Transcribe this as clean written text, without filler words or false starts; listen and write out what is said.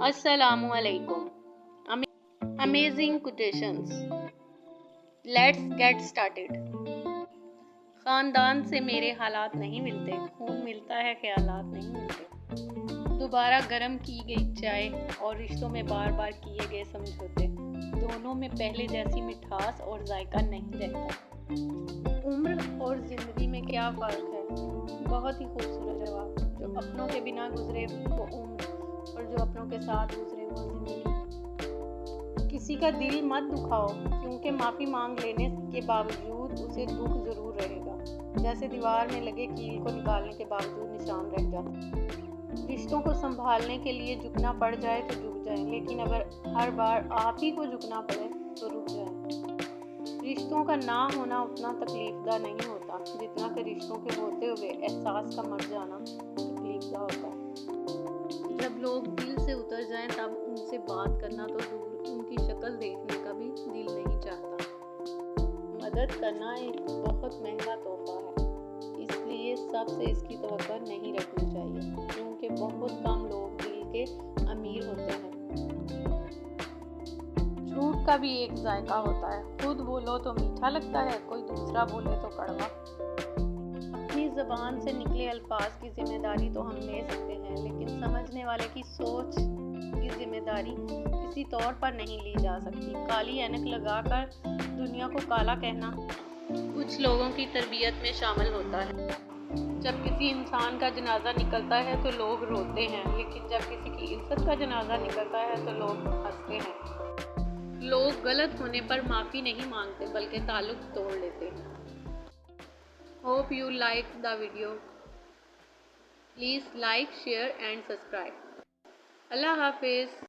السلام علیکم. Amazing quotations. Let's get started. خاندان سے میرے حالات نہیں ملتے، خون ملتا ہے خیالات نہیں ملتے. دوبارہ گرم کی گئی چائے اور رشتوں میں بار بار کیے گئے سمجھوتے، دونوں میں پہلے جیسی مٹھاس اور ذائقہ نہیں رہتا. عمر اور زندگی میں کیا فرق ہے؟ بہت ہی خوبصورت جواب. جو اپنوں کے بنا گزرے وہ عمر، اور جو اپنوں کے ساتھ گزرے وہ زندگی. کسی کا دل مت دکھاؤ، کیونکہ معافی مانگ لینے کے باوجود اسے دکھ ضرور رہے گا، جیسے دیوار میں لگے کیل کو نکالنے کے باوجود نشان رہ جاتا. رشتوں کو سنبھالنے کے لیے جھکنا پڑ جائے تو جھک جائیں، لیکن اگر ہر بار آپ ہی کو جھکنا پڑے تو رک جائیں. رشتوں کا نہ ہونا اتنا تکلیف دہ نہیں ہوتا جتنا کہ رشتوں کے ہوتے ہوئے احساس کا مر جانا تکلیف دہ ہوتا ہے. جب لوگ دل سے اتر جائیں تب ان سے بات کرنا تو دور، ان کی شکل دیکھنے کا بھی دل نہیں چاہتا. مدد کرنا ایک بہت مہنگا تحفہ ہے، اس لیے سب سے اس کی توقع نہیں رکھنی چاہیے، کیونکہ بہت کم لوگ دل کے امیر ہوتے ہیں. جھوٹ کا بھی ایک ذائقہ ہوتا ہے، خود بولو تو میٹھا لگتا ہے، کوئی دوسرا بولے تو کڑوا. اپنی زبان سے نکلے الفاظ کی ذمہ داری تو ہم لے سکتے ہیں، لیکن سمجھنے والے کی سوچ کی ذمہ داری کسی طور پر نہیں لی جا سکتی. کالی اینک لگا کر دنیا کو کالا کہنا کچھ لوگوں کی تربیت میں شامل ہوتا ہے. جب کسی انسان کا جنازہ نکلتا ہے تو لوگ روتے ہیں، لیکن جب کسی کی عزت کا جنازہ نکلتا ہے تو لوگ ہنستے ہیں. لوگ غلط ہونے پر معافی نہیں مانگتے بلکہ تعلق توڑ لیتے ہیں. Hope you liked the video. Please like, share and subscribe. Allah Hafiz.